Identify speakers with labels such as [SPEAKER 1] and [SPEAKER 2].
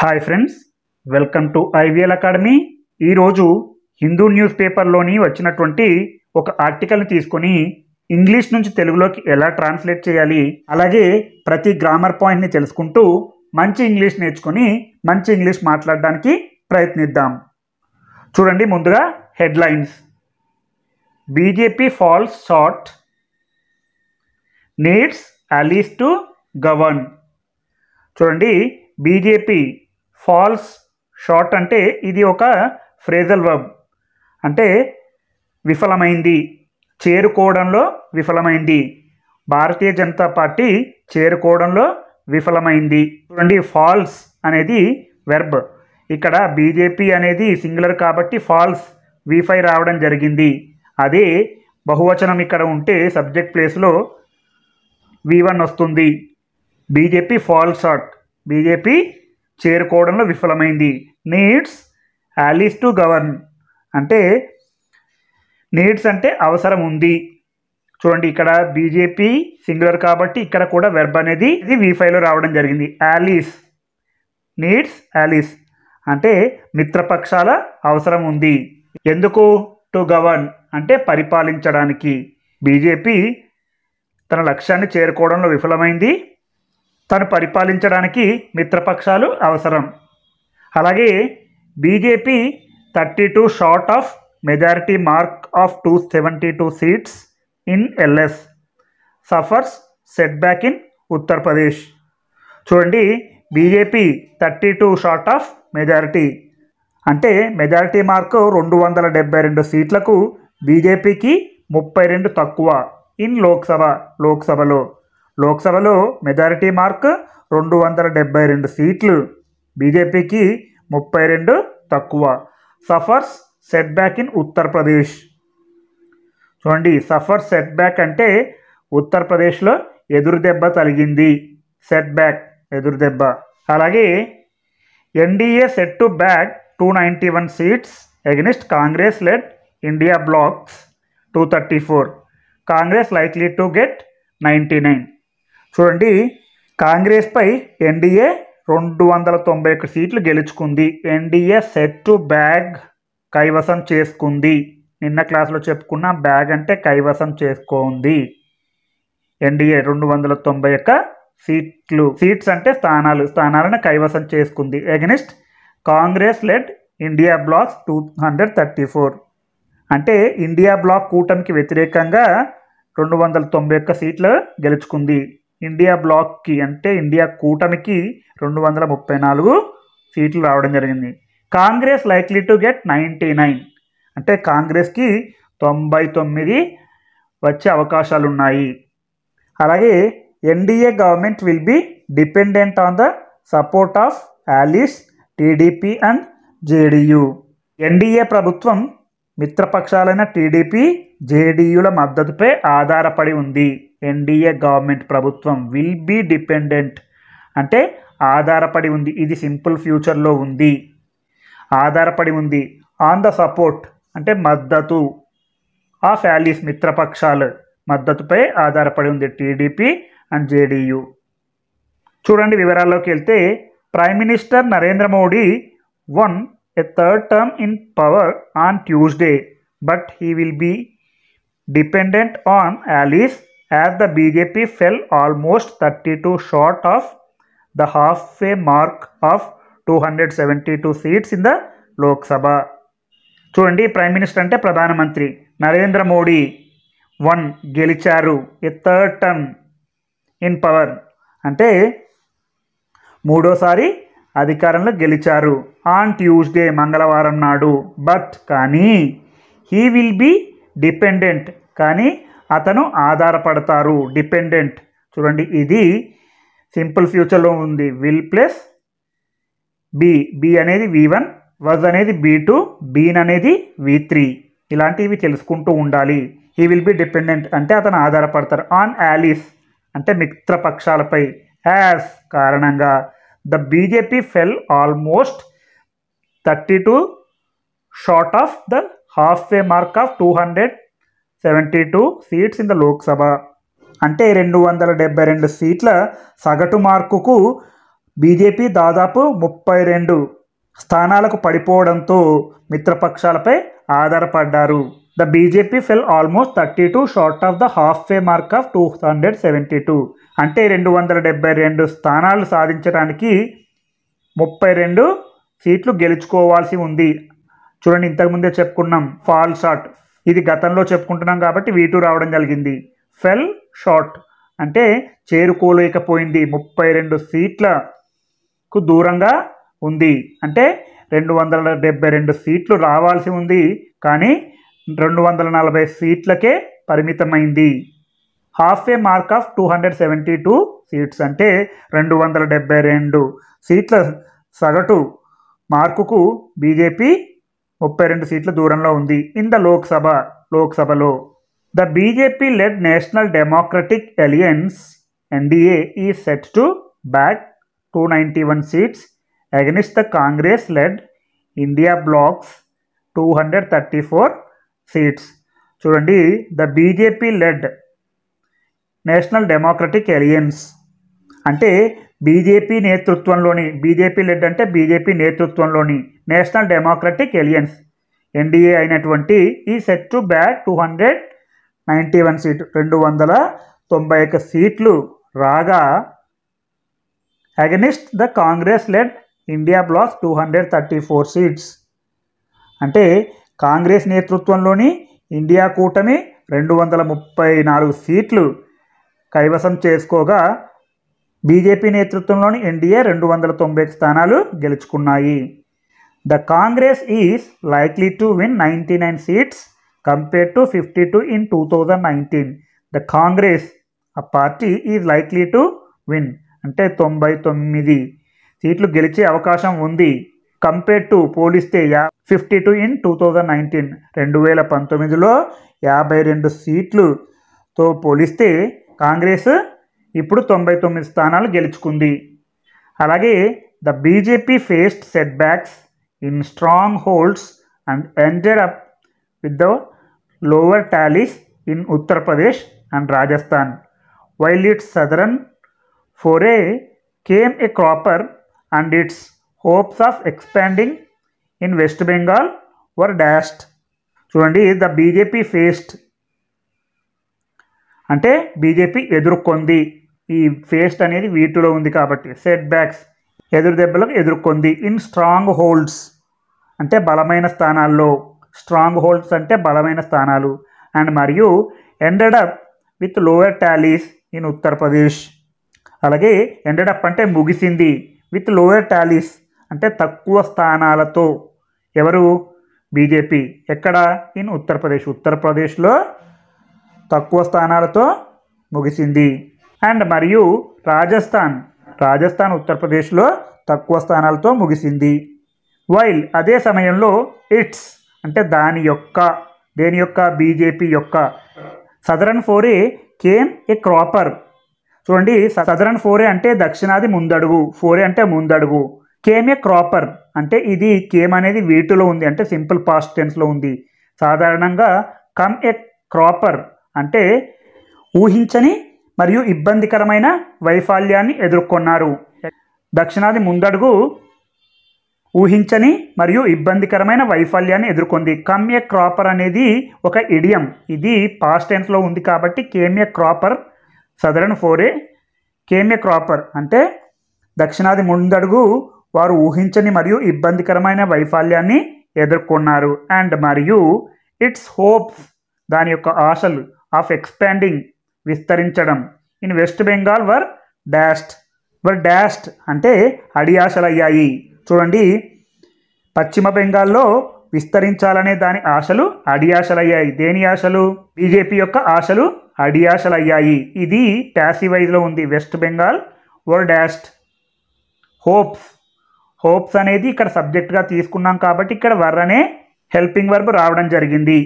[SPEAKER 1] Hi friends, welcome to IVL academy. ఈరోజు Hindu news పేపర్లోని వచ్చినటువంటి ఒక ఆర్టికల్ని తీసుకొని ఇంగ్లీష్ నుంచి తెలుగులోకి ఎలా ట్రాన్స్లేట్ చేయాలి, అలాగే ప్రతి గ్రామర్ పాయింట్ని తెలుసుకుంటూ మంచి ఇంగ్లీష్ నేర్చుకొని మంచి ఇంగ్లీష్ మాట్లాడడానికి ప్రయత్నిద్దాం. చూడండి, ముందుగా headlines. BJP falls short, needs allies to govern. చూడండి, బీజేపీ ఫాల్స్ షార్ట్ అంటే ఇది ఒక ఫ్రేజల్ వర్బ్, అంటే విఫలమైంది, చేరుకోవడంలో విఫలమైంది. భారతీయ జనతా పార్టీ చేరుకోవడంలో విఫలమైంది. చూడండి, ఫాల్స్ అనేది వెర్బ్. ఇక్కడ బీజేపీ అనేది సింగులర్ కాబట్టి ఫాల్స్ V5 రావడం జరిగింది. అదే బహువచనం ఇక్కడ ఉంటే సబ్జెక్ట్ ప్లేస్లో V1 వస్తుంది. బీజేపీ ఫాల్స్ షార్ట్, బీజేపీ చేరుకోవడంలో విఫలమైంది. నీడ్స్ అలీస్ టు గవర్న్ అంటే నీడ్స్ అంటే అవసరం ఉంది. చూడండి, ఇక్కడ బీజేపీ సింగులర్ కాబట్టి ఇక్కడ కూడా వెర్బ్ అనేది ఇది V5లో రావడం జరిగింది. అలీస్, నీడ్స్ అలీస్ అంటే మిత్రపక్షాల అవసరం ఉంది. ఎందుకు? టు గవర్న్ అంటే పరిపాలించడానికి. బీజేపీ తన లక్ష్యాన్ని చేరుకోవడంలో విఫలమైంది, తను పరిపాలించడానికి మిత్రపక్షాలు అవసరం. అలాగే BJP 32 short of majority mark of 272 seats in LS, suffers set back in Uttar Pradesh. చూడండి, బీజేపీ 32 షార్ట్ ఆఫ్ మెజారిటీ అంటే మెజారిటీ మార్కు 272 సీట్లకు బీజేపీకి 32 తక్కువ. ఇన్ లోక్సభలో మెజారిటీ మార్క్ 272 సీట్లు, బీజేపీకి 32 తక్కువ. Suffers set back in Uttar Pradesh. చూడండి, సఫర్ సెట్ బ్యాక్ అంటే ఉత్తరప్రదేశ్లో ఎదురు దెబ్బ తగిలింది. సెట్ బ్యాక్ ఎదురు దెబ్బ. అలాగే NDA set to back 291 seats against Congress led India blocks 234. Congress likely to get 99. చూడండి, కాంగ్రెస్పై ఎన్డీఏ 291 సీట్లు గెలుచుకుంది. ఎన్డీఏ సెట్ టు బ్యాగ్ కైవసం చేసుకుంది. నిన్న క్లాస్లో చెప్పుకున్న బ్యాగ్ అంటే కైవసం చేసుకోంది. ఎన్డీఏ 291 సీట్లు, సీట్స్ అంటే స్థానాలను కైవసం చేసుకుంది. Against Congress led India blocks 234 అంటే ఇండియా బ్లాక్ కూటమికి వ్యతిరేకంగా 291 సీట్లు గెలుచుకుంది. ఇండియా బ్లాక్కి అంటే ఇండియా కూటమికి 234 సీట్లు రావడం జరిగింది. కాంగ్రెస్ లైక్లీ టు గెట్ 99 అంటే కాంగ్రెస్కి 99 వచ్చే అవకాశాలు ఉన్నాయి. అలాగే NDA government will be dependent on the support of allies, TDP and JDU. NDA ప్రభుత్వం మిత్రపక్షాలైన టీడీపీ, జేడీయూల మద్దతుపై ఆధారపడి ఉంది. ఎన్డీఏ గవర్నమెంట్ ప్రభుత్వం విల్ బీ డిపెండెంట్ అంటే ఆధారపడి ఉంది. ఇది సింపుల్ ఫ్యూచర్లో ఉంది. ఆధారపడి ఉంది. ఆన్ ద సపోర్ట్ అంటే మద్దతు, ఆఫ్ ఆలిస్ మిత్రపక్షాలు మద్దతుపై ఆధారపడి ఉంది టీడీపీ అండ్ జేడీయూ. చూడండి, వివరాల్లోకి వెళ్తే prime minister Narendra Modi won a third term in power on Tuesday, but he will be dependent on allies as the BJP fell almost 32 short of the halfway mark of 272 seats in the Lok Sabha. చూడండి, prime minister అంటే ప్రధానమంత్రి నరేంద్ర మోడీ గెలిచారు. ఏ third term in power అంటే మూడోసారి అధికారంలో గెలిచారు. On Tuesday మంగళవారం నాడు. బట్ కానీ హీ విల్ బీ డిపెండెంట్ కానీ అతను ఆధారపడతారు. డిపెండెంట్ చూడండి, ఇది సింపుల్ ఫ్యూచర్లో ఉంది. విల్ ప్లస్ బి అనేది V1, వజ్ అనేది B2, బీన్ అనేది V3. ఇలాంటివి తెలుసుకుంటూ ఉండాలి. హీ విల్ బి డిపెండెంట్ అంటే అతను ఆధారపడతారు. ఆన్ ఆలిస్ అంటే మిత్రపక్షాలపై. యాజ్ కారణంగా the BJP fell almost 32 short of the halfway mark of 272 seats in the Lok Sabha అంటే 272 సీట్ల సగటు మార్కుకు బీజేపీ దాదాపు 32 స్థానాలకు పడిపోవడంతో మిత్రపక్షాలపై ఆధారపడ్డారు. The BJP fell almost 32 short of the halfway mark of 272. అంటే 272 స్థానాలు సాధించడానికి 32 సీట్లు గెలుచుకోవాల్సి ఉంది. చూడండి, ఇంతకుముందే చెప్పుకున్నాం ఫాల్ షార్ట్, ఇది గతంలో చెప్పుకుంటున్నాం కాబట్టి V2 రావడం జరిగింది. ఫెల్ షార్ట్ అంటే చేరుకోలేకపోయింది, 32 సీట్లకు దూరంగా ఉంది. అంటే 272 సీట్లు రావాల్సి ఉంది, కానీ 240 సీట్లకే పరిమితమైంది. Halfway mark of 272 seats అంటే 272 సీట్ల సగటు మార్కుకు బీజేపీ 32 సీట్ల దూరంలో ఉంది. ఇన్ ద లోక్సభలో the BJP led National Democratic Alliance NDA is set to back 291 seats against the Congress led India blocks 234 seats. చూడండి, the BJP led National Democratic Alliance అంటే బీజేపీ లెడ్ అంటే బీజేపీ నేతృత్వంలోని నేషనల్ డెమోక్రటిక్ అలయన్స్ NDA అయినటువంటి ఈ set to back 291 సీట్లు 291 సీట్లు రాగా against the Congress led India blocks 234 seats అంటే కాంగ్రెస్ నేతృత్వంలోని ఇండియా కూటమి 234 సీట్లు కైవసం చేసుకోగా బీజేపీ నేతృత్వంలోని NDA 290 స్థానాలు గెలుచుకున్నాయి. The Congress is likely to win 99 seats compare to 52 in 2019. The Congress ఆ party is likely to win అంటే 99 సీట్లు గెలిచే అవకాశం ఉంది. కంపేర్ టు పోలిస్తే 52 ఇన్ 2019 2019లో 52 సీట్లుతో పోలిస్తే కాంగ్రెస్ ఇప్పుడు 99 స్థానాలు గెలుచుకుంది. అలాగే the BJP faced setbacks in strongholds and ended up with the lower tallies in Uttar Pradesh and Rajasthan while its southern foray came a cropper and its hopes of expanding in West Bengal were dashed. చూడండి, the BJP faced అంటే BJP ఎదుర్కొంది. ఈ faced అనేది V2లో ఉంది కాబట్టి set backs ఎదురు దెబ్బలకు ఎదుర్కొంది. In strong holds అంటే బలమైన స్థానాల్లో, స్ట్రాంగ్ హోల్డ్స్ అంటే బలమైన స్థానాలు, అండ్ మరియు ended up with lower tallies in Uttar Pradesh. అలాగే ఎండెడ్ అప్ అంటే ముగిసింది, విత్ లోయర్ టాలీస్ అంటే తక్కువ స్థానాలతో. ఎవరు? బీజేపీ. ఎక్కడ? ఇన్ ఉత్తరప్రదేశ్లో తక్కువ స్థానాలతో ముగిసింది. అండ్ మరియు రాజస్థాన్ ఉత్తరప్రదేశ్లో తక్కువ స్థానాలతో ముగిసింది. వైల్ అదే సమయంలో ఇట్స్ అంటే దేని యొక్క బీజేపీ యొక్క సదరన్ ఫోరే కేమ్ ఏ క్రాపర్. చూడండి, సదరన్ ఫోరే అంటే దక్షిణాది ముందడుగు, ఫోరే అంటే ముందడుగు. కేమ్ ఏ క్రాపర్ అంటే ఇది కేమ్ అనేది V2లో ఉంది అంటే సింపుల్ పాస్ట్ టెన్స్లో ఉంది. సాధారణంగా కమ్ ఏ క్రాపర్ అంటే ఊహించని మరియు ఇబ్బందికరమైన వైఫల్యాన్ని ఎదుర్కొన్నారు. దక్షిణాది ముందడుగు ఊహించని మరియు ఇబ్బందికరమైన వైఫల్యాన్ని ఎదుర్కొంది. కమ్ ఏ క్రాపర్ అనేది ఒక ఇడియం, ఇది పాస్ట్ టెన్స్లో ఉంది కాబట్టి came a క్రాపర్ southern foray came a క్రాపర్ అంటే దక్షిణాది ముందడుగు వారు ఊహించని మరియు ఇబ్బందికరమైన వైఫల్యాన్ని ఎదుర్కొన్నారు. అండ్ మరియు ఇట్స్ హోప్స్ దాని యొక్క ఆశలు ఆఫ్ ఎక్స్పాండింగ్ విస్తరించడం in West Bengal were dashed అంటే అడియాశలయ్యాయి. చూడండి, పశ్చిమ బెంగాల్లో విస్తరించాలనే దాని ఆశలు అడియాశలయ్యాయి. దేని ఆశలు? బీజేపీ యొక్క ఆశలు అడియాశలయ్యాయి. ఇది ప్యాసివైజ్లో ఉంది. West Bengal were dashed. Hopes అనేది ఇక్కడ సబ్జెక్ట్గా తీసుకున్నాం కాబట్టి ఇక్కడ వర్ అనే హెల్పింగ్ వర్బ్ రావడం జరిగింది.